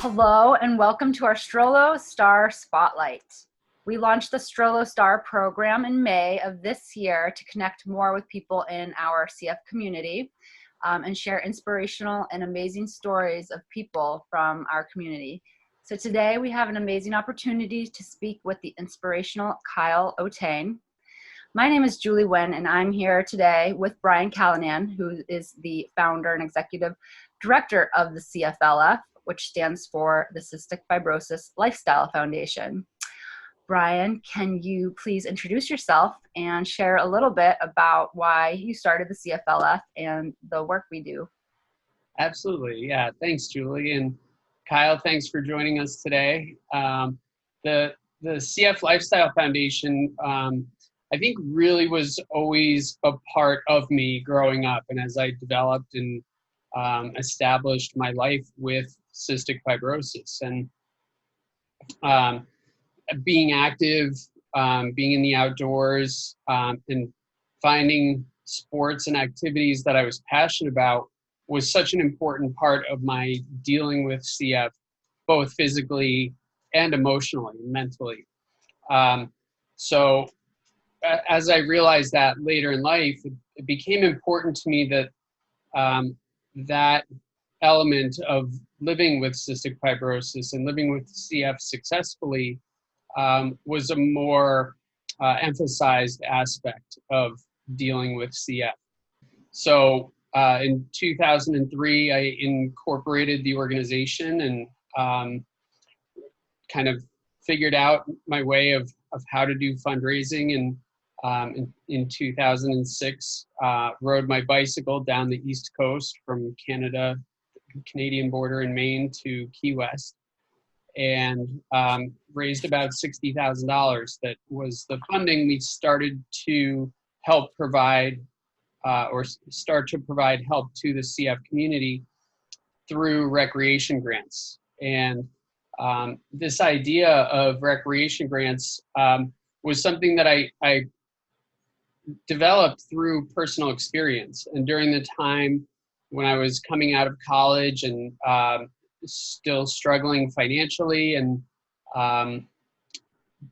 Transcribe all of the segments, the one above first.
Hello and welcome to our STROLO Star Spotlight. We launched the STROLO Star program in May of this year to connect more with people in our CF community and share inspirational and amazing stories of people from our community. So today we have an amazing opportunity to speak with the inspirational Kyle Otane. My name is Julie Wen, and I'm here today with Brian Callanan, who is the founder and executive director of the CFLF, which stands for the Cystic Fibrosis Lifestyle Foundation. Brian, can you please introduce yourself and share a little bit about why you started the CFLF and the work we do? Absolutely. Yeah. Thanks, Julie. And Kyle, thanks for joining us today. The CF Lifestyle Foundation, I think really was always a part of me growing up. And as I developed and established my life with cystic fibrosis and being active, being in the outdoors, and finding sports and activities that I was passionate about was such an important part of my dealing with CF, both physically and emotionally, mentally. So as I realized that later in life, it became important to me that that element of living with cystic fibrosis and living with CF successfully was a more emphasized aspect of dealing with CF. So in 2003, I incorporated the organization and kind of figured out my way of how to do fundraising. And in 2006, rode my bicycle down the East Coast from Canadian border in Maine to Key West, and raised about $60,000. That was the funding we started to help provide start to provide help to the CF community through recreation grants. And this idea of recreation grants was something that I developed through personal experience. And during the time when I was coming out of college and still struggling financially, and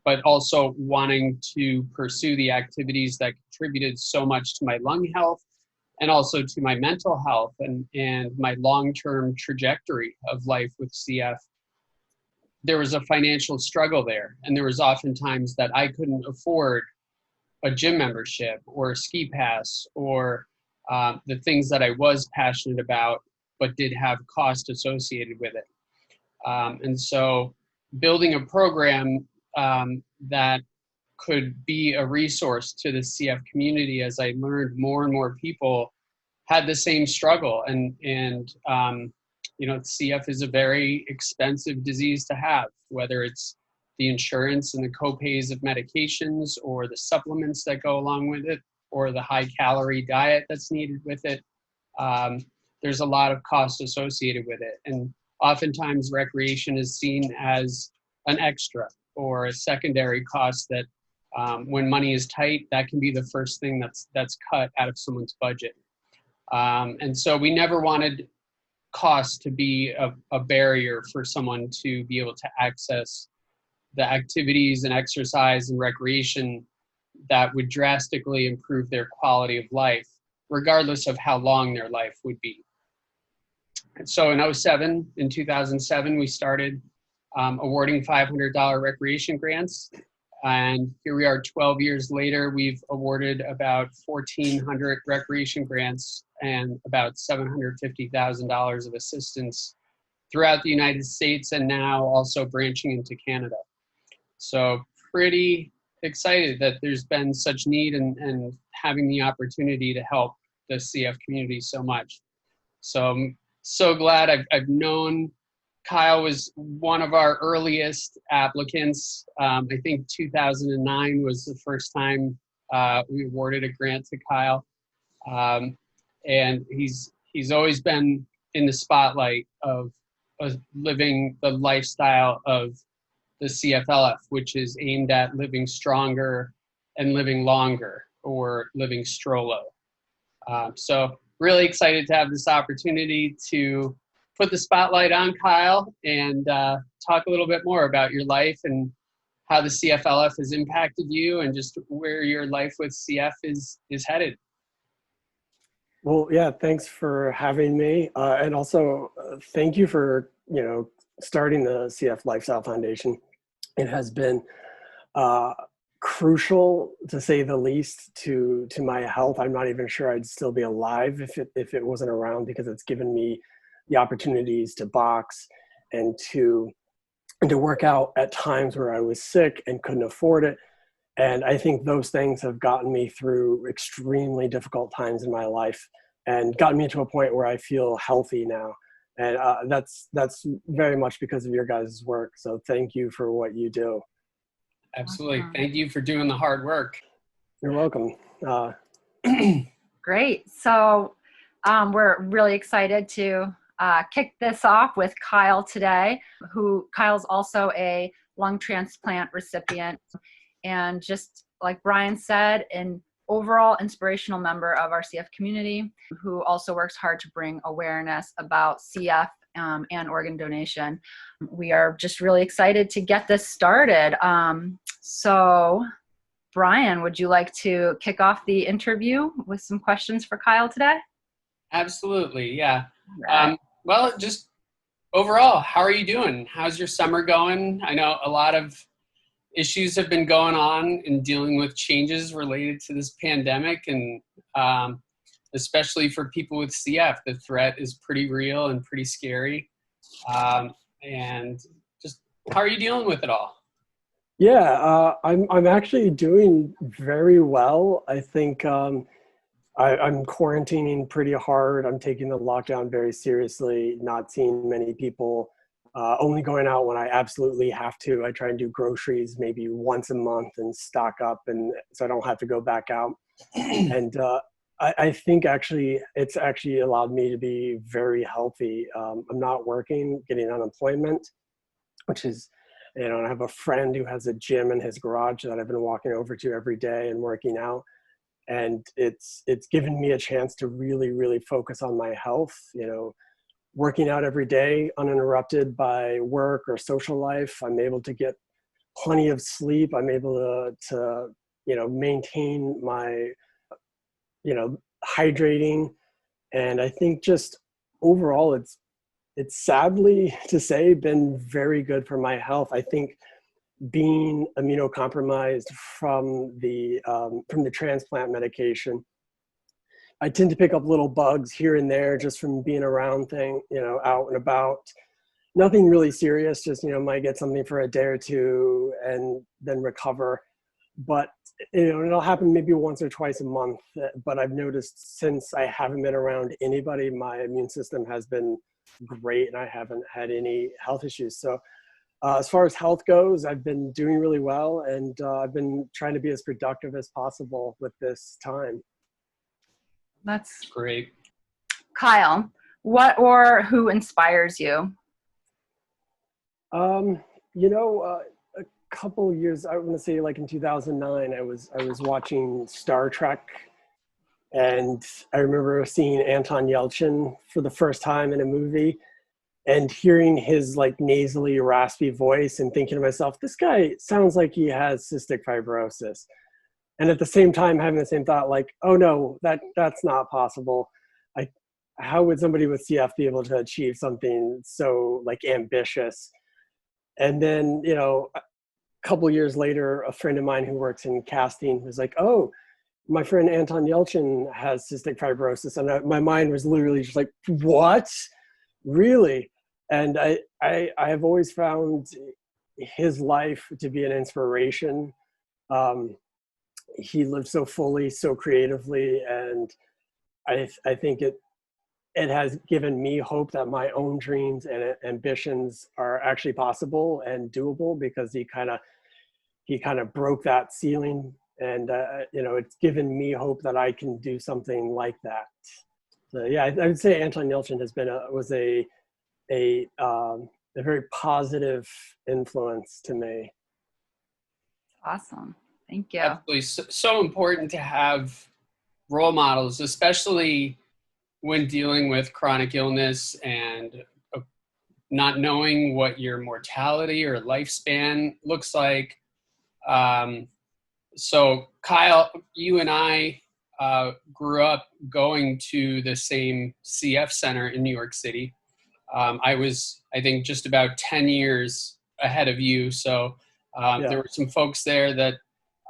but also wanting to pursue the activities that contributed so much to my lung health and also to my mental health and my long-term trajectory of life with CF, there was a financial struggle there. And there was oftentimes that I couldn't afford a gym membership or a ski pass or the things that I was passionate about, but did have cost associated with it. And so building a program that could be a resource to the CF community, as I learned more and more people had the same struggle. And CF is a very expensive disease to have, whether it's the insurance and the co-pays of medications or the supplements that go along with it, or the high calorie diet that's needed with it. There's a lot of cost associated with it. And oftentimes recreation is seen as an extra or a secondary cost that when money is tight, that can be the first thing that's cut out of someone's budget. And so we never wanted cost to be a barrier for someone to be able to access the activities and exercise and recreation that would drastically improve their quality of life, regardless of how long their life would be. And so in 2007, we started awarding $500 recreation grants. And here we are 12 years later, we've awarded about 1,400 recreation grants and about $750,000 of assistance throughout the United States, and now also branching into Canada. So pretty excited that there's been such need and having the opportunity to help the CF community so much. So I'm so glad I've known Kyle was one of our earliest applicants. I think 2009 was the first time we awarded a grant to Kyle. And he's always been in the spotlight of living the lifestyle of the CFLF, which is aimed at living stronger and living longer, or living STROLO. So really excited to have this opportunity to put the spotlight on Kyle and talk a little bit more about your life and how the CFLF has impacted you and just where your life with CF is headed. Well, yeah, thanks for having me. And also thank you for, starting the CF Lifestyle Foundation. It has been crucial, to say the least, to my health. I'm not even sure I'd still be alive if it wasn't around, because it's given me the opportunities to box and to work out at times where I was sick and couldn't afford it. And I think those things have gotten me through extremely difficult times in my life and gotten me to a point where I feel healthy now. And that's very much because of your guys' work. So thank you for what you do. Absolutely. Thank you for doing the hard work. You're welcome. Great. So we're really excited to kick this off with Kyle today, Kyle's also a lung transplant recipient. And just like Brian said, an overall inspirational member of our CF community who also works hard to bring awareness about CF and organ donation. We are just really excited to get this started. So Brian, would you like to kick off the interview with some questions for Kyle today? Absolutely, yeah. Right. Well, just overall, how are you doing? How's your summer going? I know a lot of issues have been going on in dealing with changes related to this pandemic, and especially for people with CF, the threat is pretty real and pretty scary. And just how are you dealing with it all? Yeah, I'm actually doing very well. I think I'm quarantining pretty hard. I'm taking the lockdown very seriously, not seeing many people, only going out when I absolutely have to. I try and do groceries maybe once a month and stock up, and so I don't have to go back out. And I think it's actually allowed me to be very healthy. I'm not working, getting unemployment, which is, I have a friend who has a gym in his garage that I've been walking over to every day and working out. And it's given me a chance to really, really focus on my health, working out every day uninterrupted by work or social life. I'm able to get plenty of sleep. I'm able to maintain my, hydrating. And I think just overall, it's sadly to say been very good for my health. I think being immunocompromised from the transplant medication, I tend to pick up little bugs here and there just from being around out and about. Nothing really serious, just, might get something for a day or two and then recover. But, it'll happen maybe once or twice a month. But I've noticed since I haven't been around anybody, my immune system has been great and I haven't had any health issues. So as far as health goes, I've been doing really well, and I've been trying to be as productive as possible with this time. That's great. Kyle, what or who inspires you? A couple of years, I want to say like in 2009, I was watching Star Trek, and I remember seeing Anton Yelchin for the first time in a movie and hearing his like nasally raspy voice and thinking to myself, this guy sounds like he has cystic fibrosis. And at the same time having the same thought, like, oh no, that's not possible. How would somebody with CF be able to achieve something so like ambitious? And then, a couple years later, a friend of mine who works in casting was like, oh, my friend Anton Yelchin has cystic fibrosis. And my mind was literally just like, what? Really? And I have always found his life to be an inspiration. He lived so fully, so creatively, and I think it has given me hope that my own dreams and ambitions are actually possible and doable, because he kind of broke that ceiling, and it's given me hope that I can do something like that. So yeah, I would say Anton Yelchin was a very positive influence to me. Awesome. Thank you. Absolutely. So important to have role models, especially when dealing with chronic illness and not knowing what your mortality or lifespan looks like. So Kyle, you and I grew up going to the same CF center in New York City. I was, I think, just about 10 years ahead of you. So there were some folks there that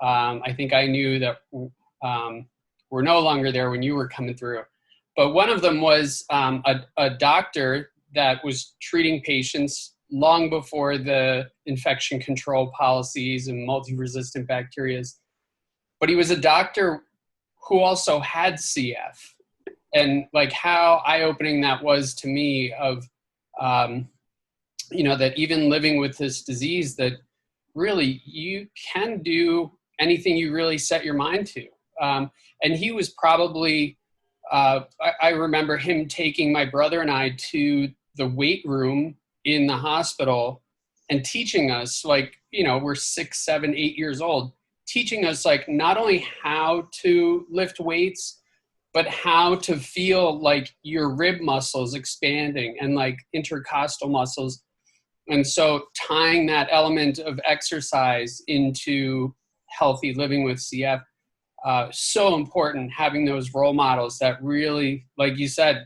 I think I knew that were no longer there when you were coming through. But one of them was a doctor that was treating patients long before the infection control policies and multi-resistant bacteria. But he was a doctor who also had CF. And like how eye-opening that was to me of, that even living with this disease, that really you can do anything you really set your mind to. And he was probably, I remember him taking my brother and I to the weight room in the hospital and teaching us, like, we're 6, 7, 8 years old, teaching us like not only how to lift weights, but how to feel like your rib muscles expanding and like intercostal muscles. And so tying that element of exercise into healthy living with CF, so important, having those role models that really, like you said,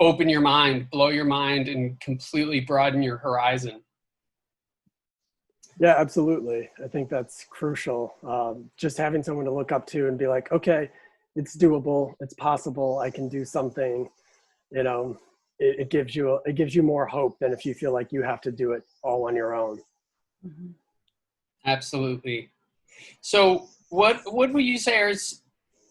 open your mind, blow your mind, and completely broaden your horizon. Yeah, absolutely. I think that's crucial. Just having someone to look up to and be like, okay, it's doable, it's possible, I can do something, it gives you more hope than if you feel like you have to do it all on your own. Mm-hmm. Absolutely. So what would you say are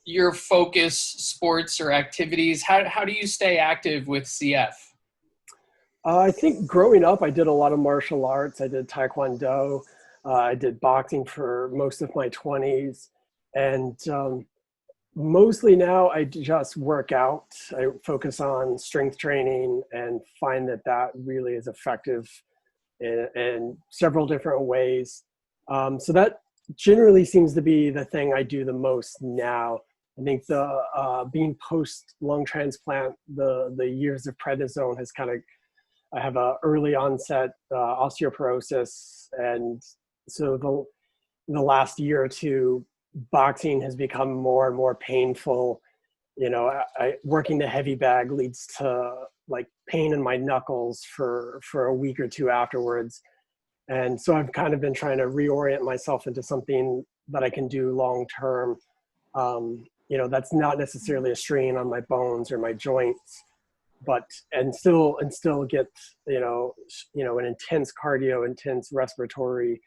your focus sports or activities? How do you stay active with CF? I think growing up, I did a lot of martial arts. I did Taekwondo. I did boxing for most of my 20s. And mostly now I just work out. I focus on strength training and find that really is effective in several different ways. So that generally seems to be the thing I do the most now. I think the being post lung transplant, the years of prednisone has kind of, I have a early onset osteoporosis, and so the last year or two, boxing has become more and more painful. Working the heavy bag leads to like pain in my knuckles for a week or two afterwards. And so I've kind of been trying to reorient myself into something that I can do long term. That's not necessarily a strain on my bones or my joints, and still get an intense cardio, intense respiratory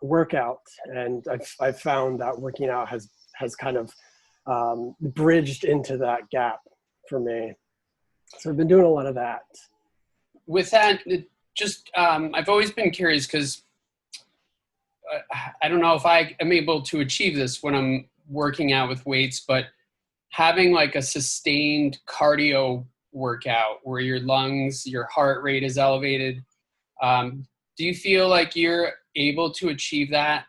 workout. And I've found that working out has kind of bridged into that gap for me. So I've been doing a lot of that. With that, I've always been curious because I don't know if I am able to achieve this when I'm working out with weights, but having like a sustained cardio workout where your lungs, your heart rate is elevated, do you feel like you're able to achieve that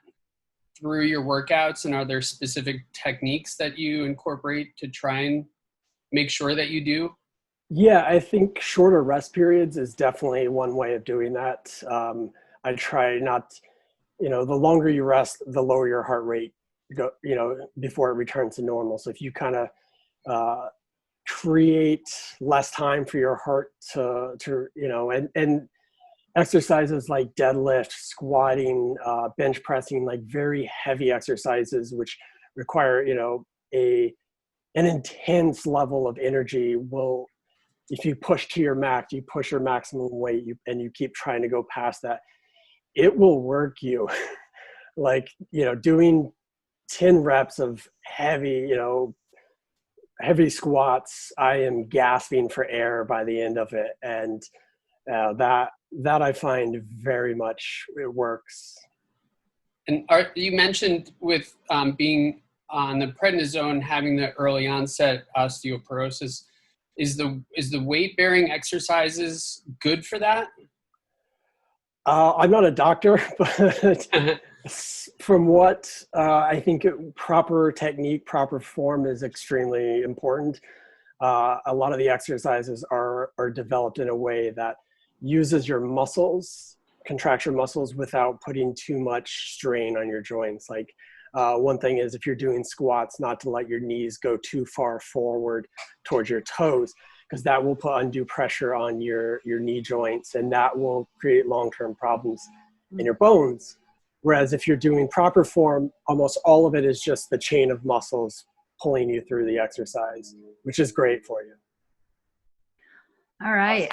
through your workouts? And are there specific techniques that you incorporate to try and make sure that you do? Yeah, I think shorter rest periods is definitely one way of doing that. I try not, the longer you rest, the lower your heart rate before it returns to normal. So if you kind of create less time for your heart and exercises like deadlift, squatting, bench pressing, like very heavy exercises, which require, an intense level of energy will, if you push to your max, you push your maximum weight, and you keep trying to go past that, it will work you. Like, doing 10 reps of heavy squats, I am gasping for air by the end of it. And that I find very much it works. And you mentioned with being on the prednisone, having the early onset osteoporosis, is the weight bearing exercises good for that? I'm not a doctor, but from what I think proper technique, proper form is extremely important. A lot of the exercises are developed in a way that uses your muscles, contracts your muscles without putting too much strain on your joints. Like one thing is if you're doing squats, not to let your knees go too far forward towards your toes, because that will put undue pressure on your knee joints, and that will create long-term problems in your bones. Whereas if you're doing proper form, almost all of it is just the chain of muscles pulling you through the exercise, which is great for you. All right.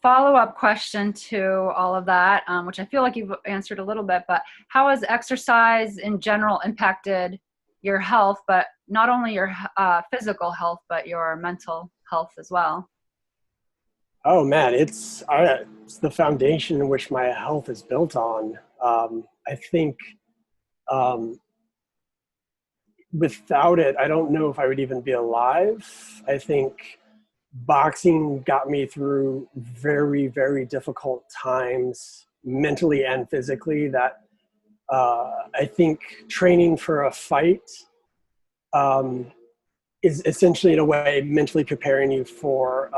Follow-up question to all of that, which I feel like you've answered a little bit, but how has exercise in general impacted your health, but not only your physical health, but your mental health as well? Oh man, it's the foundation in which my health is built on. I think without it, I don't know if I would even be alive. I think boxing got me through very, very difficult times, mentally and physically, that I think training for a fight is essentially, in a way, mentally preparing you for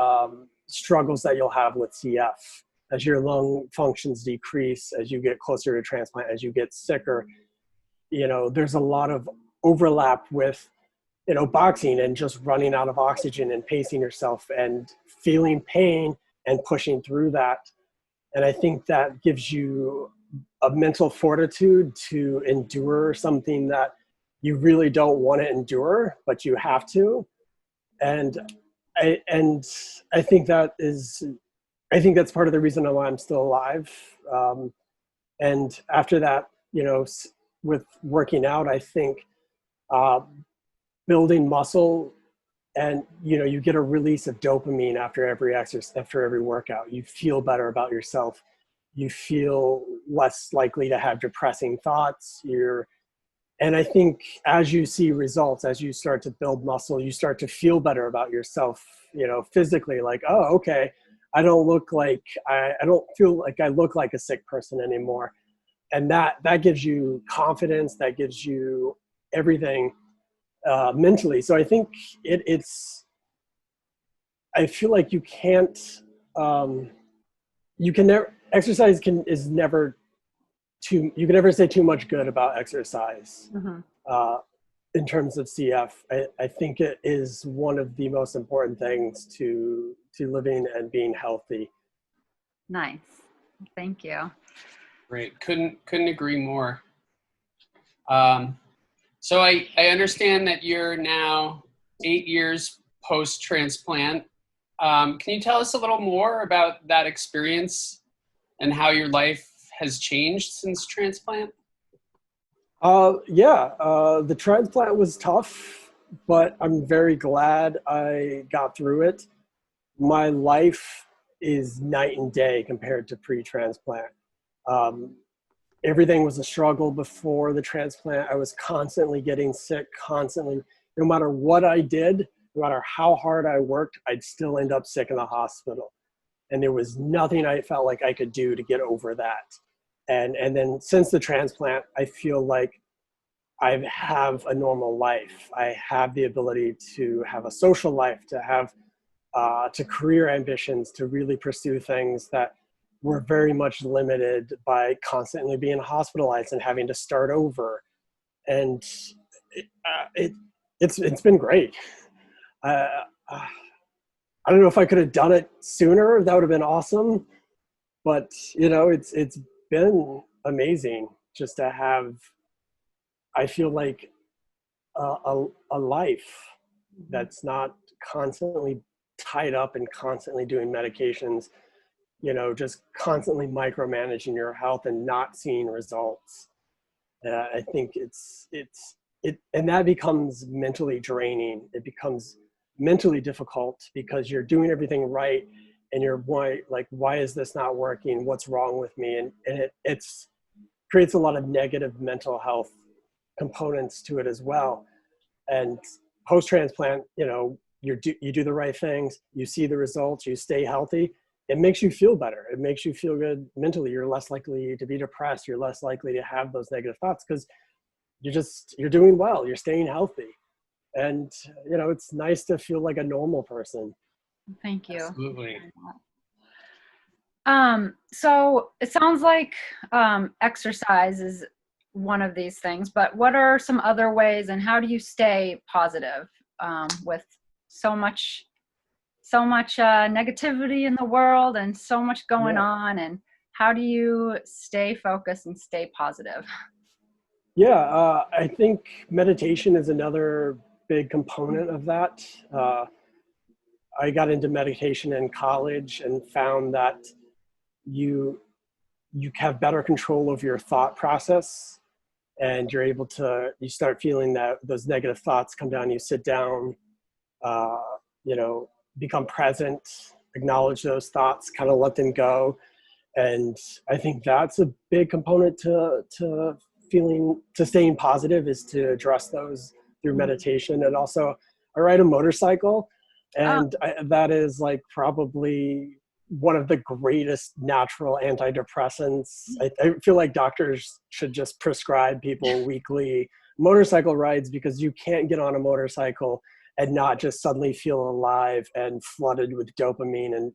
struggles that you'll have with CF. As your lung functions decrease, as you get closer to transplant, as you get sicker, there's a lot of overlap with boxing and just running out of oxygen and pacing yourself and feeling pain and pushing through that. And I think that gives you a mental fortitude to endure something that you really don't want to endure, but you have to. And I think that's part of the reason why I'm still alive. And after that, with working out, I think building muscle, and you get a release of dopamine after every exercise, after every workout. You feel better about yourself. You feel less likely to have depressing thoughts. And I think as you see results, as you start to build muscle, you start to feel better about yourself, physically, like, oh, okay, I don't feel like I look like a sick person anymore. And that gives you confidence, that gives you everything mentally. So I think I feel like you can never, exercise is never you can never say too much good about exercise. In terms of CF. I think it is one of the most important things to living and being healthy. Nice. Thank you. Great. Couldn't agree more. So I understand that you're now 8 years post-transplant. Can you tell us a little more about that experience and how your life has changed since transplant? The transplant was tough, but I'm very glad I got through it. My life is night and day compared to pre-transplant. Everything was a struggle before the transplant. I was constantly getting sick, constantly. No matter what I did, no matter how hard I worked, I'd still end up sick in the hospital. And there was nothing I felt like I could do to get over that. And then since the transplant, I feel like I have a normal life. I have the ability to have a social life, to have to career ambitions, to really pursue things that were very much limited by constantly being hospitalized and having to start over. And it's been great. I don't know if I could have done it sooner. That would have been awesome. But it's been amazing just to have, I feel like, a life that's not constantly tied up and constantly doing medications, just constantly micromanaging your health and not seeing results. I think and that becomes mentally draining. It becomes mentally difficult because you're doing everything right and you're why is this not working? What's wrong with me? And it's creates a lot of negative mental health components to it as well. And post-transplant, you do the right things, you see the results, you stay healthy. It makes you feel better. It makes you feel good mentally. You're less likely to be depressed. You're less likely to have those negative thoughts because you're doing well. You're staying healthy. And, it's nice to feel like a normal person. Thank you. Absolutely. So it sounds like exercise is one of these things, but what are some other ways, and how do you stay positive with so much negativity in the world and so much going on, and how do you stay focused and stay positive? Yeah, I think meditation is another big component of that. I got into meditation in college and found that you you have better control of your thought process, and you're able to, you start feeling that those negative thoughts come down, you sit down, uh, you know, become present, acknowledge those thoughts, kind of let them go. And I think that's a big component to feeling, to staying positive, is to address those through meditation. And also I ride a motorcycle, Oh, and that is like probably one of the greatest natural antidepressants. I feel like doctors should just prescribe people weekly motorcycle rides, because you can't get on a motorcycle and not just suddenly feel alive and flooded with dopamine. And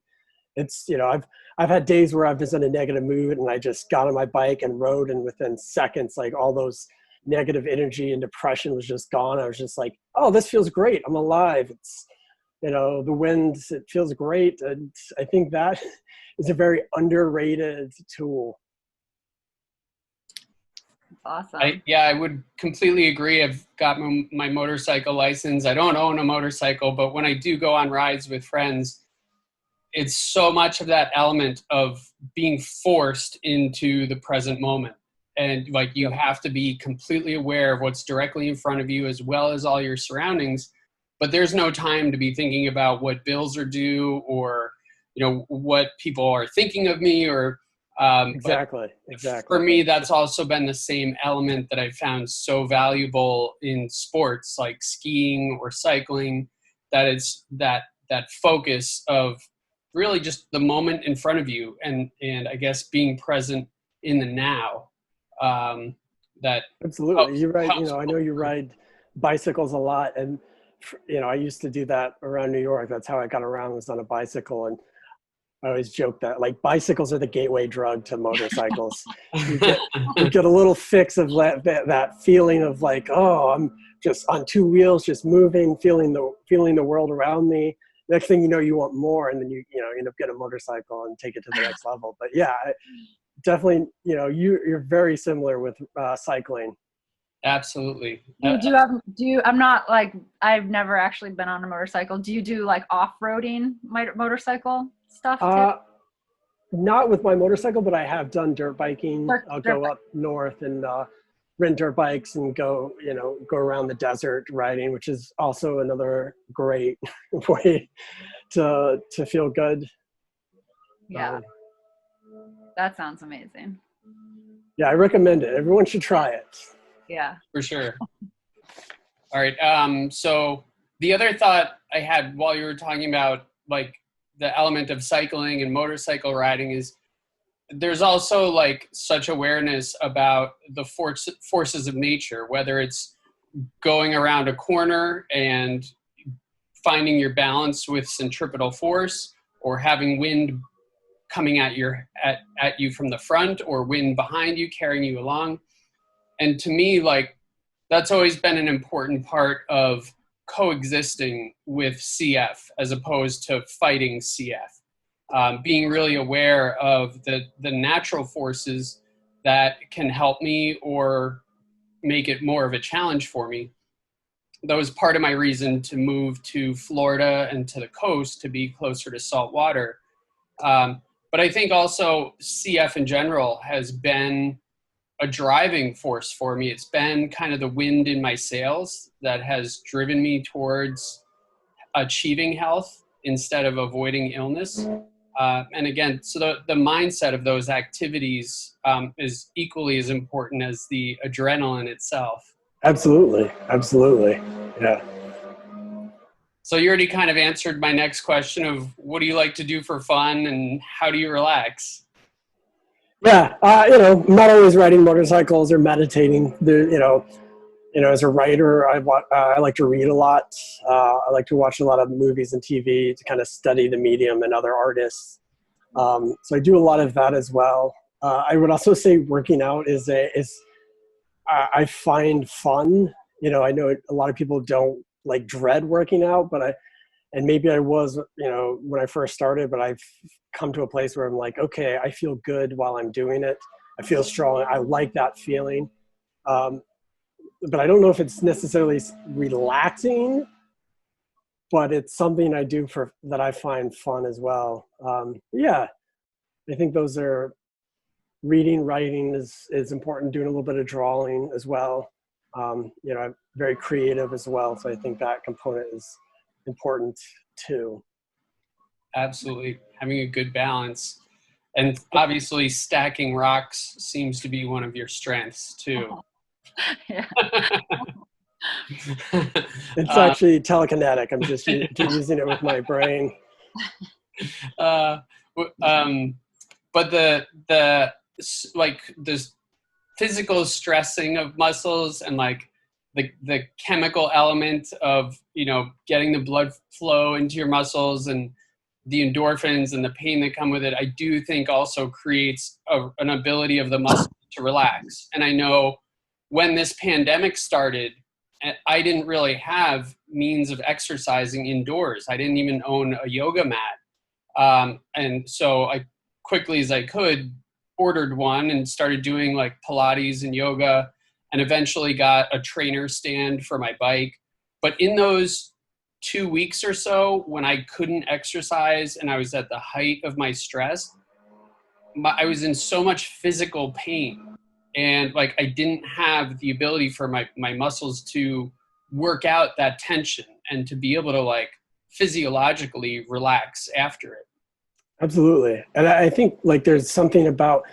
it's, you know, I've had days where I've just in a negative mood and I just got on my bike and rode, and within seconds, like all those negative energy and depression was just gone. I was just like, oh, this feels great. I'm alive. It's, you know, the wind, it feels great. And I think that is a very underrated tool. awesome. I would completely agree. I've got my motorcycle license. I don't own a motorcycle, but when I do go on rides with friends, it's so much of that element of being forced into the present moment. And like, you have to be completely aware of what's directly in front of you as well as all your surroundings. But there's no time to be thinking about what bills are due, or, you know, what people are thinking of me, or Exactly. for me, that's also been the same element that I found so valuable in sports like skiing or cycling, that it's that focus of really just the moment in front of you, and I guess being present in the now. That Absolutely. helps, You ride, you helps. know, I know you ride bicycles a lot, and, you know, I used to do that around New York. That's how I got around, was on a bicycle. And I always joke that like bicycles are the gateway drug to motorcycles. You get, you get a little fix of that feeling of like, oh, I'm just on two wheels, just moving, feeling the world around me. Next thing you know, you want more, and then you know, end up getting a motorcycle and take it to the next level. But yeah, definitely, you know, you're very similar with cycling. Absolutely. I'm not like, I've never actually been on a motorcycle. Do you do like off-roading motorcycle stuff too? Uh, Not with my motorcycle, but I have done dirt biking. Or I'll dirt go up north and rent dirt bikes and go, you know, go around the desert riding, which is also another great way to feel good. Yeah, that sounds amazing. Yeah, I recommend it. Everyone should try it. Yeah. For sure. All right. So the other thought I had while you were talking about like the element of cycling and motorcycle riding is, there's also like such awareness about the forces of nature, whether it's going around a corner and finding your balance with centripetal force, or having wind coming at you from the front, or wind behind you carrying you along. And to me, like, that's always been an important part of coexisting with CF as opposed to fighting CF. Being really aware of the natural forces that can help me or make it more of a challenge for me. That was part of my reason to move to Florida and to the coast, to be closer to salt water. But I think also CF in general has been a driving force for me. It's been kind of the wind in my sails that has driven me towards achieving health instead of avoiding illness. And again, so the mindset of those activities is equally as important as the adrenaline itself. Absolutely. Absolutely. Yeah. So you already kind of answered my next question of what do you like to do for fun and how do you relax? Yeah. You know, I'm not always riding motorcycles or meditating. As a writer, I like to read a lot. I like to watch a lot of movies and TV to kind of study the medium and other artists. So I do a lot of that as well. I would also say working out I find fun. I know a lot of people don't like dread working out, and maybe I was, when I first started, but I've come to a place where I'm like, okay, I feel good while I'm doing it. I feel strong. I like that feeling. But I don't know if it's necessarily relaxing, but it's something I do that I find fun as well. Yeah, I think those are reading, writing is important, doing a little bit of drawing as well. I'm very creative as well. So I think that component is important too. Absolutely. Having a good balance. And obviously stacking rocks seems to be one of your strengths too. Yeah. It's actually telekinetic. I'm just using it with my brain. But the physical stressing of muscles and like the chemical element of getting the blood flow into your muscles and the endorphins and the pain that come with it, I do think also creates an ability of the muscle to relax. And I know when this pandemic started, I didn't really have means of exercising indoors. I didn't even own a yoga mat. And so I quickly as I could ordered one and started doing like Pilates and yoga, and eventually got a trainer stand for my bike. But in those 2 weeks or so when I couldn't exercise and I was at the height of my stress, I was in so much physical pain, and like I didn't have the ability for my muscles to work out that tension and to be able to like physiologically relax after it. Absolutely. And I think like there's something about,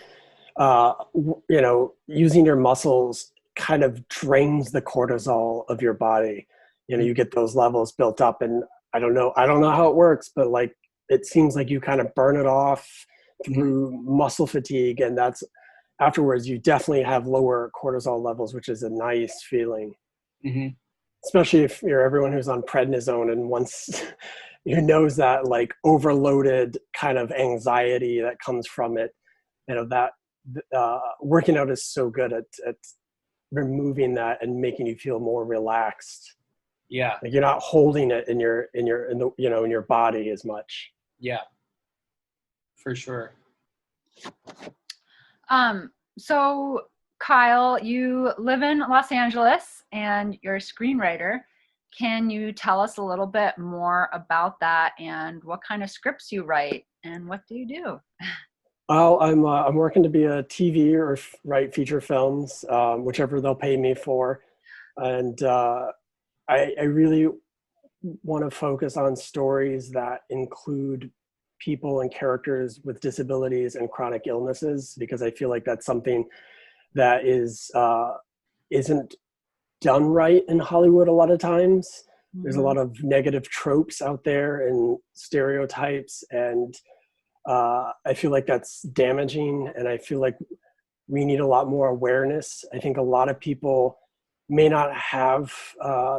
using your muscles kind of drains the cortisol of your body. You get those levels built up, and I don't know how it works, but like, it seems like you kind of burn it off through muscle fatigue. And that's afterwards, you definitely have lower cortisol levels, which is a nice feeling. Mm-hmm. Especially if you're everyone who's on prednisone and once who knows that like overloaded kind of anxiety that comes from it, that working out is so good at removing that and making you feel more relaxed. Yeah. Like you're not holding it in your body as much. Yeah, for sure. So Kyle, you live in Los Angeles and you're a screenwriter. Can you tell us a little bit more about that and what kind of scripts you write and what do you do? Well, I'm working to be a TV or write feature films, whichever they'll pay me for, and I really want to focus on stories that include people and characters with disabilities and chronic illnesses, because I feel like that's something that isn't done right in Hollywood a lot of times. Mm-hmm. There's a lot of negative tropes out there and stereotypes, and I feel like that's damaging, and I feel like we need a lot more awareness. I think a lot of people may not have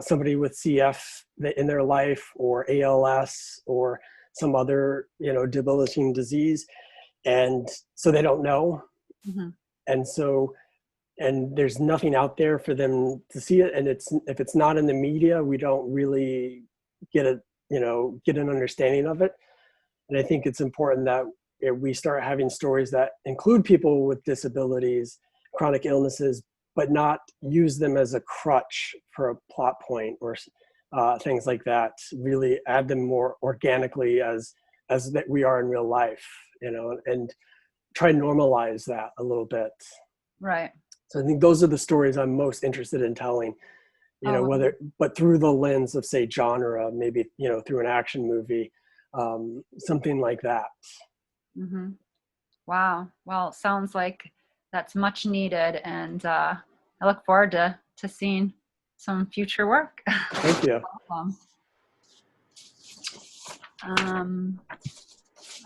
somebody with CF in their life, or ALS, or some other debilitating disease, and so they don't know. Mm-hmm. And there's nothing out there for them to see it, and if it's not in the media, we don't really get an understanding of it. And I think it's important that we start having stories that include people with disabilities, chronic illnesses, but not use them as a crutch for a plot point or things like that. Really add them more organically as that we are in real life, and try to normalize that a little bit. Right. So I think those are the stories I'm most interested in telling, but through the lens of, say, genre, maybe, through an action movie, something like that. Mm-hmm. Wow. Well, sounds like that's much needed, and I look forward to seeing some future work. Thank you. All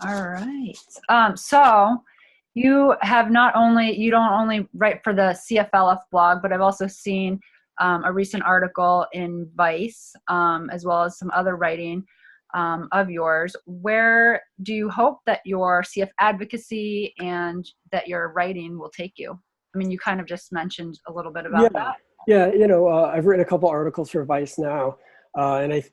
right. So you don't only write for the CFLF blog, but I've also seen a recent article in Vice, as well as some other writing of yours. Where do you hope that your CF advocacy and that your writing will take you? I mean, you kind of just mentioned a little bit about that. Yeah, I've written a couple articles for Vice now, and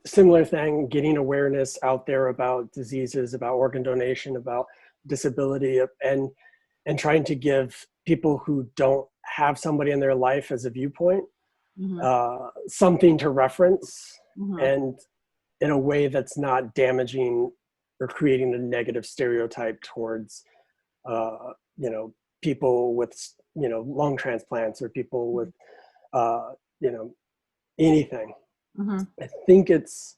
similar thing, getting awareness out there about diseases, about organ donation, about disability, and trying to give people who don't have somebody in their life as a viewpoint, something to reference, and in a way that's not damaging or creating a negative stereotype towards, people with, lung transplants or people with, anything. I think it's,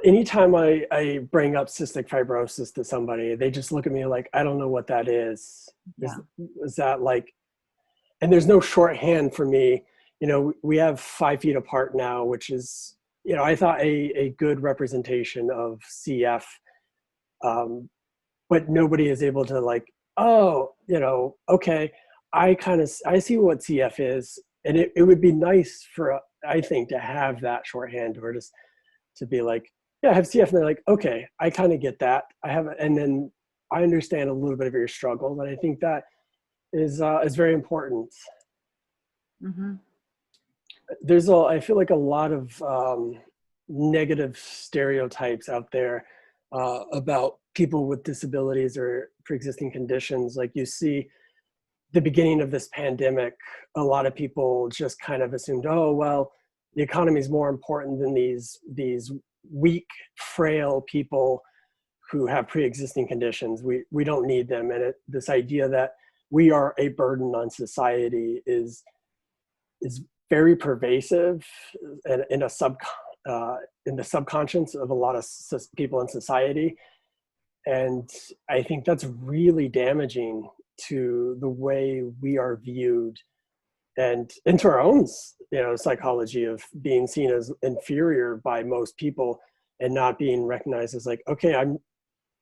anytime I bring up cystic fibrosis to somebody, they just look at me like, I don't know what that is. Is that like, and there's no shorthand for me. We have 5 feet apart now, which is, I thought a good representation of CF, but nobody is able to like, okay, I see what CF is. And it would be nice for, I think, to have that shorthand, or just to be like, yeah, I have CF. And they're like, okay, I kind of get that. And then I understand a little bit of your struggle. And I think that is very important. I feel like a lot of negative stereotypes out there about people with disabilities or pre-existing conditions. Like, you see the beginning of this pandemic, a lot of people just kind of assumed, oh, well, the economy is more important than these weak, frail people who have pre-existing conditions. We don't need them. And this idea that we are a burden on society is very pervasive in the subconscious of a lot of people in society. And I think that's really damaging to the way we are viewed, and into our own, psychology of being seen as inferior by most people and not being recognized as like, okay, I'm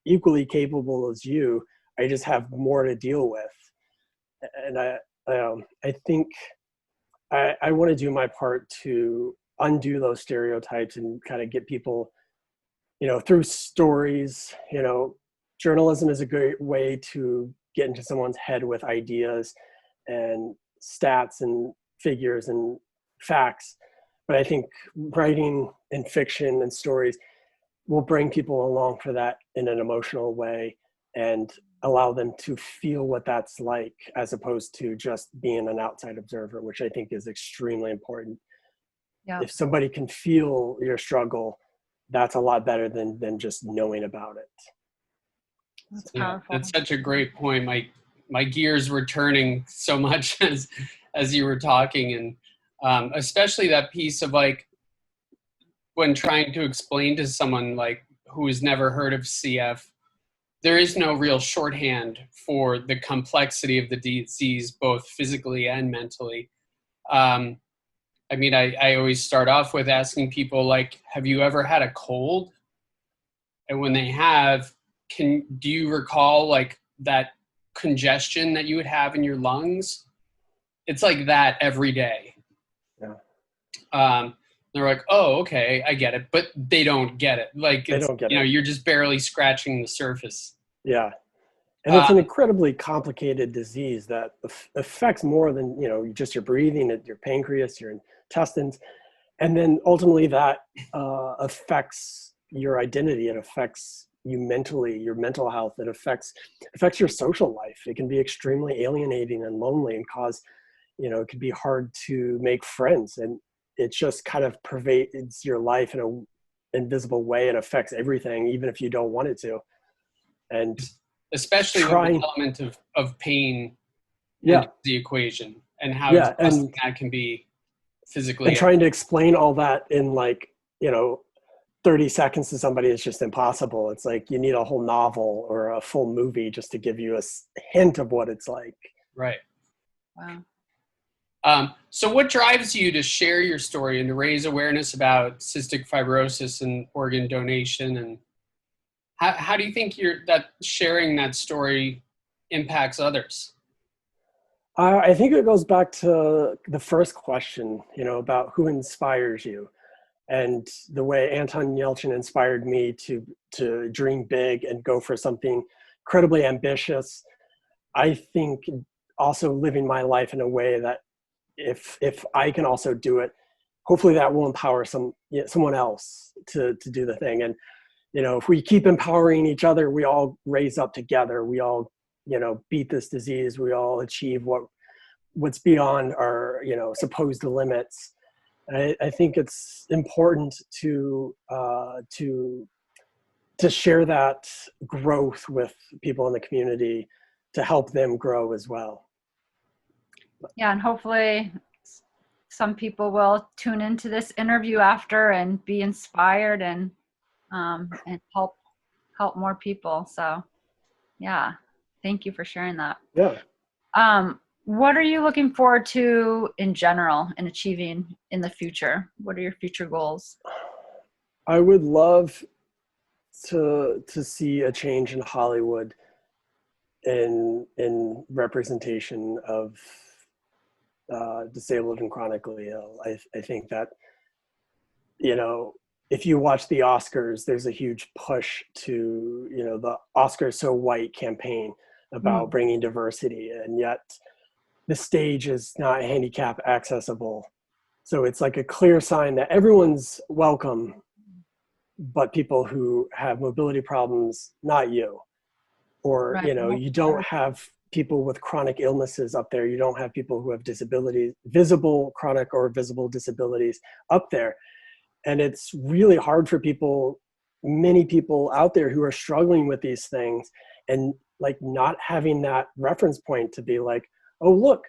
equally capable as you. I just have more to deal with. And I think I want to do my part to undo those stereotypes and kind of get people, through stories. Journalism is a great way to get into someone's head with ideas and stats and figures and facts. But I think writing and fiction and stories will bring people along for that in an emotional way and allow them to feel what that's like, as opposed to just being an outside observer, which I think is extremely important. Yeah. If somebody can feel your struggle, that's a lot better than just knowing about it. That's powerful. That's such a great point. My gears were turning so much as you were talking, and especially that piece of like, when trying to explain to someone like who has never heard of CF, there is no real shorthand for the complexity of the disease, both physically and mentally. I always start off with asking people like, have you ever had a cold? And when they have, do you recall like that congestion that you would have in your lungs? It's like that every day. Yeah. They're like, oh, okay, I get it. But they don't get it. Like, they don't get it. You're just barely scratching the surface. Yeah. And it's an incredibly complicated disease that affects more than, just your breathing, your pancreas, your intestines. And then ultimately that affects your identity. It affects you mentally, your mental health. It affects your social life. It can be extremely alienating and lonely and cause, it can be hard to make friends. And it just kind of pervades your life in an invisible way and affects everything, even if you don't want it to. And especially with the element of pain into the equation, and how exhausting that can be physically. And trying to explain all that in 30 seconds to somebody is just impossible. It's like you need a whole novel or a full movie just to give you a hint of what it's like. Right. Wow. So what drives you to share your story and to raise awareness about cystic fibrosis and organ donation? And how do you think that sharing that story impacts others? I think it goes back to the first question, about who inspires you. And the way Anton Yelchin inspired me to dream big and go for something incredibly ambitious, I think also living my life in a way that if I can also do it, hopefully that will empower someone else to do the thing. And, if we keep empowering each other, we all raise up together. We all, beat this disease. We all achieve what's beyond our, supposed limits. And I think it's important to share that growth with people in the community to help them grow as well. Yeah, and hopefully some people will tune into this interview after and be inspired and help more people. So yeah, thank you for sharing that. Yeah. What are you looking forward to in general and achieving in the future? What are your future goals? I would love to see a change in Hollywood in representation of disabled and chronically ill. I think that, if you watch the Oscars, there's a huge push to, the Oscars So White campaign about bringing diversity, and yet the stage is not handicap accessible. So it's like a clear sign that everyone's welcome, but people who have mobility problems, not you. Or, Right. You don't have people with chronic illnesses up there. You don't have people who have disabilities, visible chronic or visible disabilities up there. And it's really hard for many people out there who are struggling with these things, and like not having that reference point to be like, oh, look,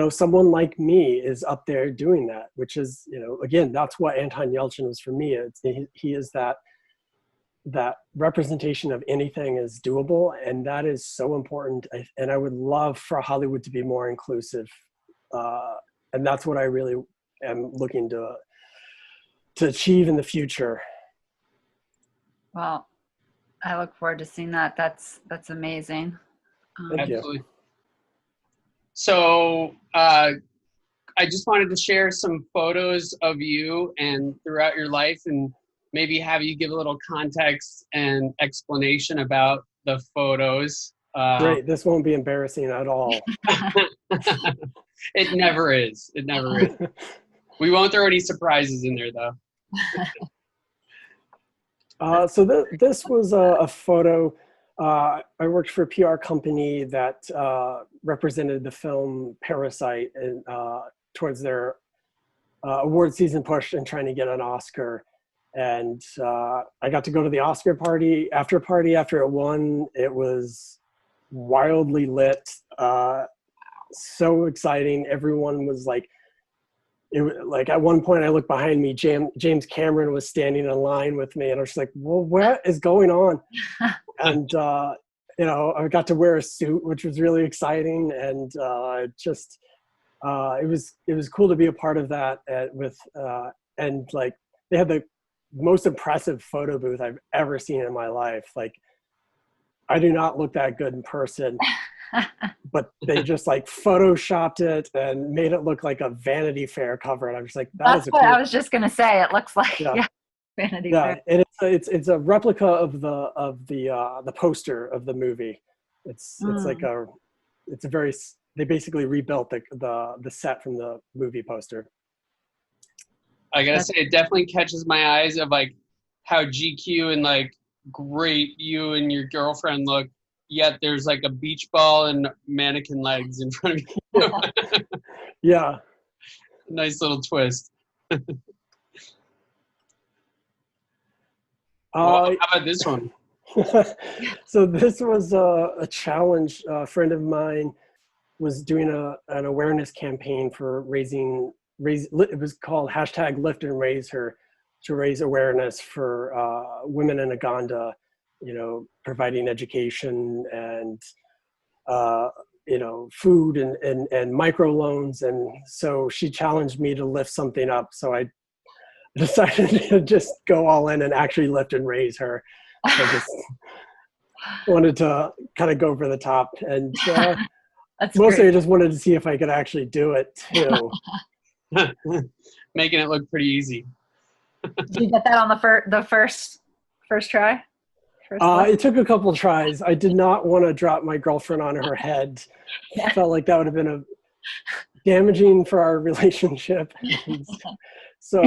someone like me is up there doing that, which is, again, that's what Anton Yelchin was for me. He is that representation of anything is doable. And that is so important. And I would love for Hollywood to be more inclusive. And that's what I really am looking to achieve in the future. Well, I look forward to seeing that. That's amazing. Thank you. Absolutely. So I just wanted to share some photos of you and throughout your life, and maybe have you give a little context and explanation about the photos. Great. This won't be embarrassing at all. It never is. It never is. We won't throw any surprises in there, though. So this was a photo. I worked for a PR company that represented the film Parasite and towards their award season push and trying to get an Oscar. And I got to go to the Oscar party after it won. It was wildly lit, so exciting. Everyone was like, like at one point I looked behind me, James Cameron was standing in line with me, and I was just like, well, what is going on? And I got to wear a suit, which was really exciting, and it was cool to be a part of that. And like they had the most impressive photo booth I've ever seen in my life. Like, I do not look that good in person, but they just like photoshopped it and made it look like a Vanity Fair cover. And I'm just like, that's what I was just gonna say. It looks like Vanity Fair. And it's a replica of the poster of the movie. It's like they basically rebuilt the set from the movie poster. I gotta say, it definitely catches my eyes of like how GQ and like great you and your girlfriend look, yet there's like a beach ball and mannequin legs in front of you. Yeah. Nice little twist. Well, how about this one? So this was a challenge. A friend of mine was doing an awareness campaign for it was called #Lift and Raise Her, to raise awareness for women in Uganda, providing education and, food and microloans. And so she challenged me to lift something up. So I decided to just go all in and actually lift and raise her. I just wanted to kind of go over the top. And mostly great. I just wanted to see if I could actually do it too. Making it look pretty easy. Did you get that on the first try? It took a couple tries. I did not want to drop my girlfriend on her head. Yeah. Felt like that would have been damaging for our relationship. So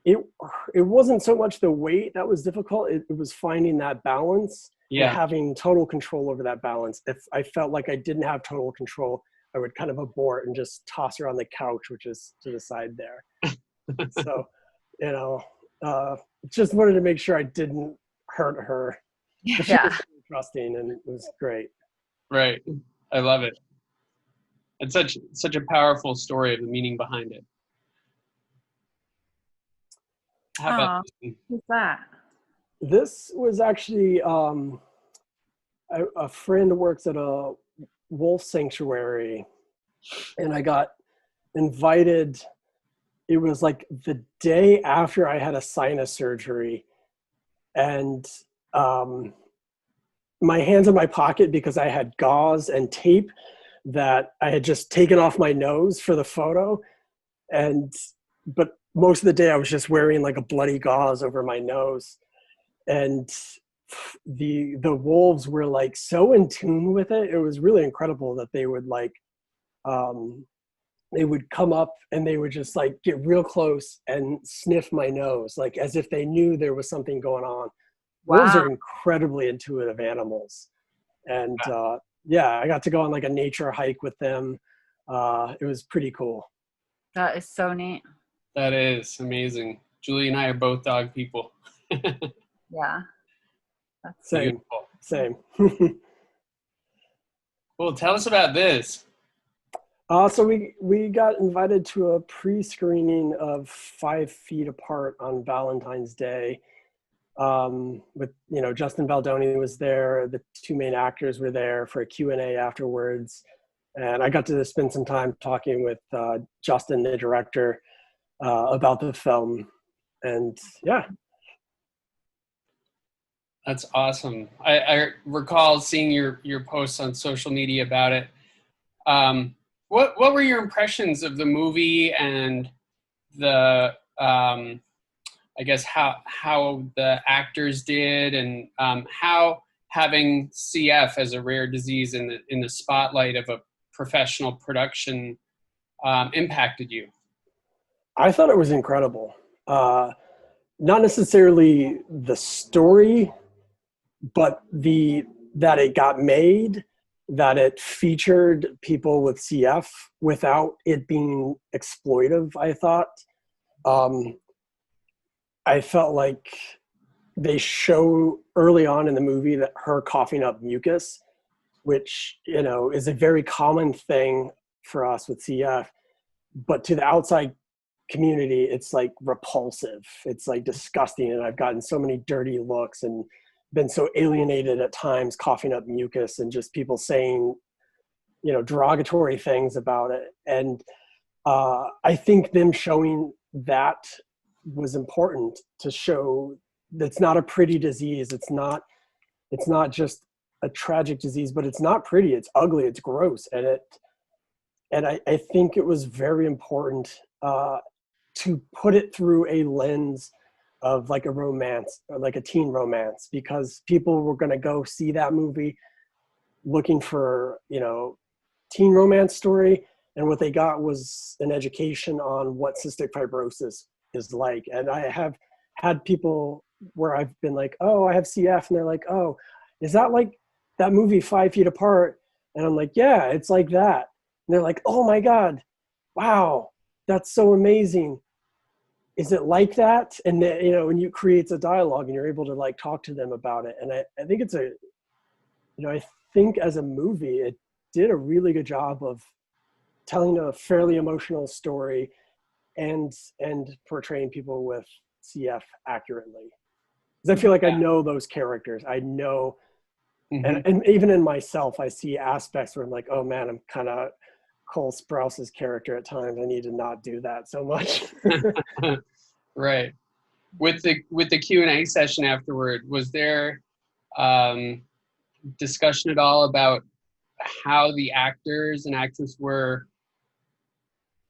it wasn't so much the weight that was difficult. It was finding that balance and having total control over that balance. If I felt like I didn't have total control, I would kind of abort and just toss her on the couch, which is to the side there. So, just wanted to make sure I didn't hurt her. But she was really trusting, and it was great. Right. I love it. It's such a powerful story of the meaning behind it. How about who's that? This was actually a friend works at a wolf sanctuary, and I got invited. It was like the day after I had a sinus surgery, and my hands in my pocket because I had gauze and tape that I had just taken off my nose for the photo. But most of the day I was just wearing like a bloody gauze over my nose. And the wolves were like so in tune with it. It was really incredible that they would they would come up and they would just like get real close and sniff my nose, like as if they knew there was something going on. Wow. Wolves are incredibly intuitive animals. And I got to go on like a nature hike with them. It was pretty cool. That is so neat. That is amazing. Julie and I are both dog people. Yeah. That's same. Beautiful. Same. Well, tell us about this. So we got invited to a pre-screening of 5 Feet Apart on Valentine's Day. With Justin Baldoni was there. The 2 main actors were there for a Q&A afterwards, and I got to spend some time talking with Justin, the director, about the film. And yeah, that's awesome. I recall seeing your posts on social media about it. What were your impressions of the movie and the I guess how the actors did, and how having CF as a rare disease in the spotlight of a professional production impacted you? I thought it was incredible. Not necessarily the story, but that it got made, that it featured people with CF without it being exploitive, I thought. I felt like they show early on in the movie that her coughing up mucus, which, is a very common thing for us with CF, but to the outside community, it's like repulsive. It's like disgusting. And I've gotten so many dirty looks and been so alienated at times, coughing up mucus and just people saying, derogatory things about it. And I think them showing that was important to show that it's not a pretty disease. It's not just a tragic disease, but it's not pretty. It's ugly. It's gross. And I think it was very important to put it through a lens of like a romance, or like a teen romance, because people were going to go see that movie looking for, teen romance story. And what they got was an education on what cystic fibrosis is like. And I have had people where I've been like, oh, I have CF. And they're like, oh, is that like that movie 5 Feet Apart? And I'm like, yeah, it's like that. And they're like, oh my God, wow, that's so amazing. Is it like that? And then, and you create a dialogue and you're able to like talk to them about it. And I think it's I think as a movie, it did a really good job of telling a fairly emotional story and portraying people with CF accurately. Because I feel like I know those characters. I know, and even in myself, I see aspects where I'm like, oh man, I'm kind of Cole Sprouse's character at times. I need to not do that so much. Right. With the Q&A session afterward, was there discussion at all about how the actors and actresses were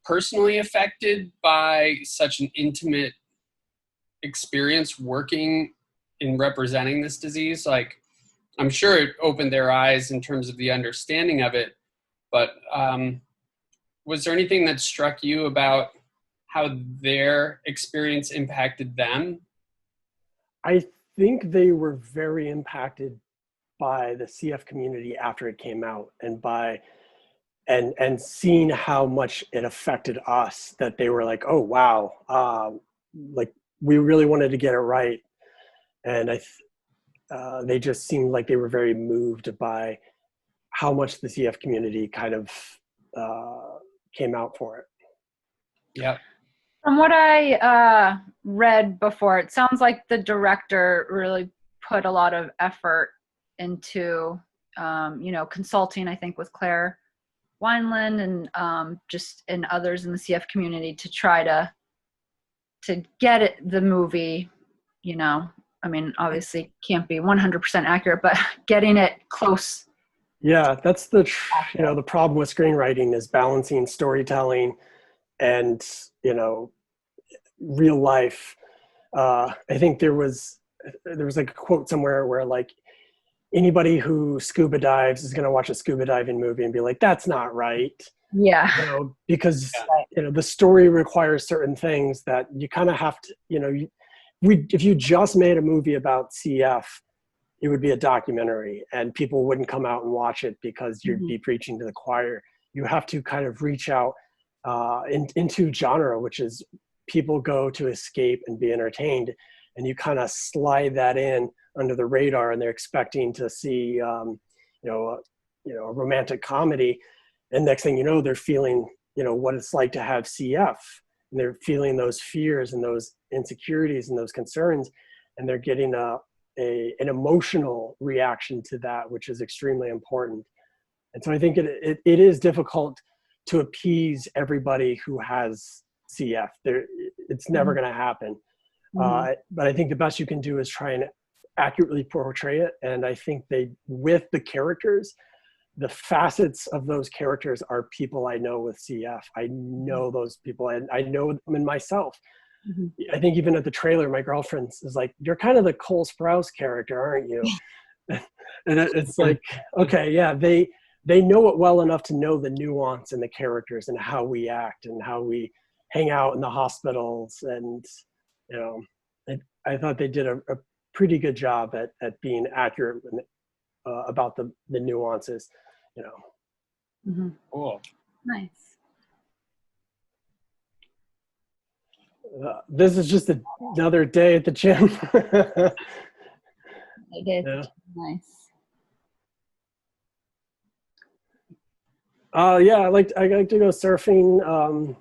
personally affected by such an intimate experience working in representing this disease? Like, I'm sure it opened their eyes in terms of the understanding of it, but was there anything that struck you about how their experience impacted them? I think they were very impacted by the CF community after it came out, and by and seeing how much it affected us, that they were like, oh wow, like we really wanted to get it right. And they just seemed like they were very moved by how much the CF community kind of came out for it. Yeah. From what I read before, it sounds like the director really put a lot of effort into, consulting, I think, with Claire Wineland and and others in the CF community to try to get the movie, I mean, obviously can't be 100% accurate, but getting it close. Yeah, that's the problem with screenwriting, is balancing storytelling and, real life. I think there was like a quote somewhere where like, anybody who scuba dives is going to watch a scuba diving movie and be like, that's not right. Yeah. Because the story requires certain things that you kind of have to, if you just made a movie about CF, it would be a documentary and people wouldn't come out and watch it because you'd be preaching to the choir. You have to kind of reach out into genre, which is people go to escape and be entertained, and you kind of slide that in under the radar, and they're expecting to see a romantic comedy, and next thing you know, they're feeling what it's like to have CF, and they're feeling those fears and those insecurities and those concerns, and they're getting an emotional reaction to that, which is extremely important. And so I think it is difficult to appease everybody who has CF. It's never going to happen. But I think the best you can do is try and accurately portray it. And I think with the characters, the facets of those characters are people I know with CF. I know those people, and I know them in myself. I think even at the trailer, my girlfriend is like, you're kind of the Cole Sprouse character, aren't you? And it's like, okay, yeah, they know it well enough to know the nuance in the characters and how we act and how we hang out in the hospitals. And, I thought they did a pretty good job at being accurate about the nuances, Cool. Nice. This is just another day at the gym. I did. Yeah. Nice. Yeah, I like to go surfing.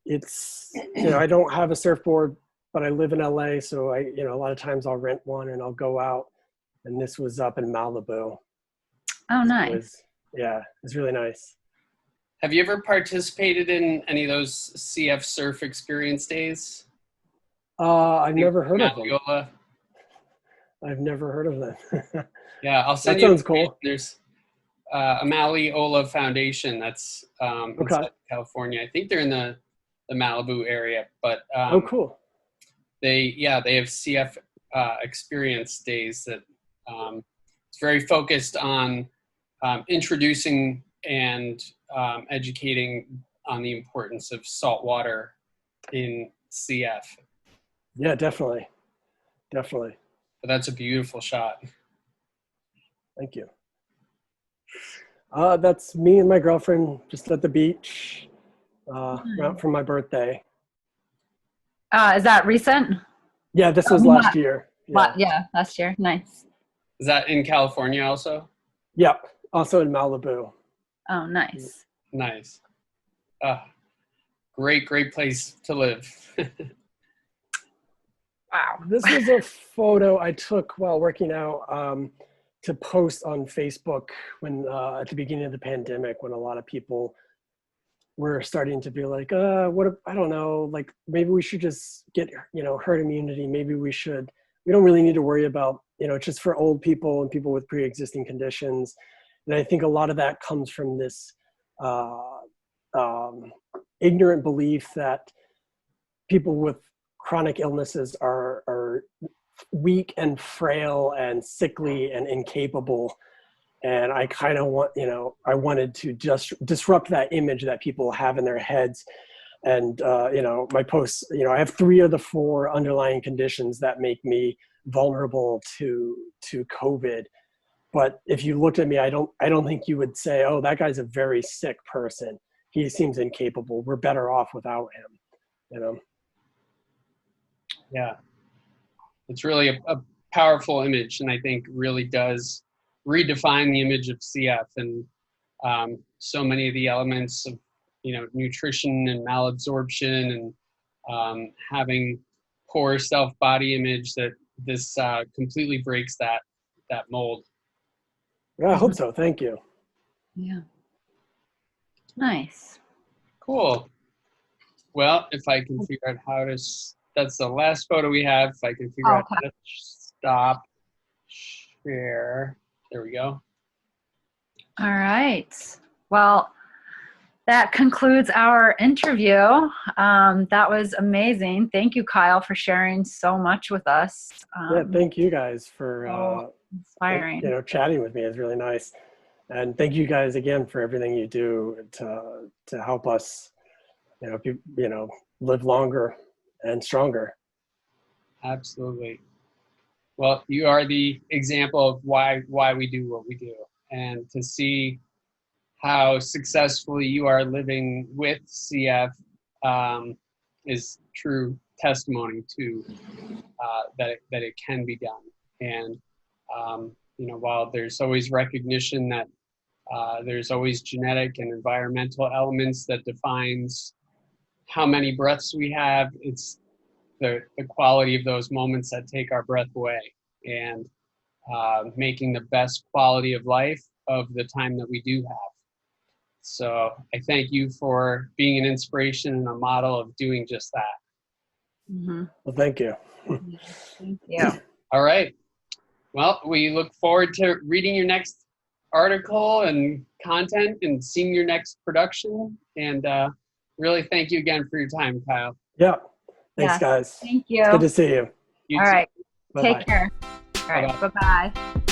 It's I don't have a surfboard, but I live in LA, so a lot of times I'll rent one and I'll go out. And this was up in Malibu. Oh, nice. It's really nice. Have you ever participated in any of those CF surf experience days? I've never heard of them. Viola? I've never heard of them. Yeah, I'll send That you. sounds cool. There's Ola Foundation. That's in Southern California. I think they're in the Malibu area, but oh, cool. They have CF experience days that it's very focused on introducing and educating on the importance of salt water in CF. Yeah, definitely. But that's a beautiful shot. Thank you. That's me and my girlfriend just at the beach out for my birthday. Is that recent? Yeah, this was last year. Yeah, last year. Nice. Is that in California also? Yep, also in Malibu. Oh, nice. Nice. Great place to live. Wow. This was a photo I took while working out to post on Facebook when at the beginning of the pandemic, when a lot of people were starting to be like, I don't know, like maybe we should just get, herd immunity. Maybe we don't really need to worry about, it's just for old people and people with pre-existing conditions. And I think a lot of that comes from this ignorant belief that people with chronic illnesses are weak and frail and sickly and incapable. And I kind of I wanted to just disrupt that image that people have in their heads. And, my posts, I have 3 of the 4 underlying conditions that make me vulnerable to COVID. But if you looked at me, I don't think you would say, oh, that guy's a very sick person. He seems incapable. We're better off without him, Yeah. It's really a powerful image, and I think really does redefine the image of CF and so many of the elements of, nutrition and malabsorption and having poor self-body image, that this completely breaks that mold. Yeah, I hope so. Thank you. Yeah. Nice. Cool. Well, if I can figure out how to, that's the last photo we have. If I can figure out how to stop share. There we go. All right. Well, that concludes our interview. That was amazing. Thank you, Kyle, for sharing so much with us. Yeah, thank you guys for inspiring. Chatting with me is really nice. And thank you guys again for everything you do to help us, live longer and stronger. Absolutely. Well, you are the example of why we do what we do, and to see how successfully you are living with CF is true testimony to that it can be done. And while there's always recognition that there's always genetic and environmental elements that defines how many breaths we have, it's the quality of those moments that take our breath away, and making the best quality of life of the time that we do have. So I thank you for being an inspiration and a model of doing just that. Mm-hmm. Well, thank you. Thank you. All right. Well, we look forward to reading your next article and content and seeing your next production. And really thank you again for your time, Kyle. Yeah. Thanks, Yes. guys. Thank you. It's good to see you. You All too. right. Bye-bye. Take care. All right. Bye-bye.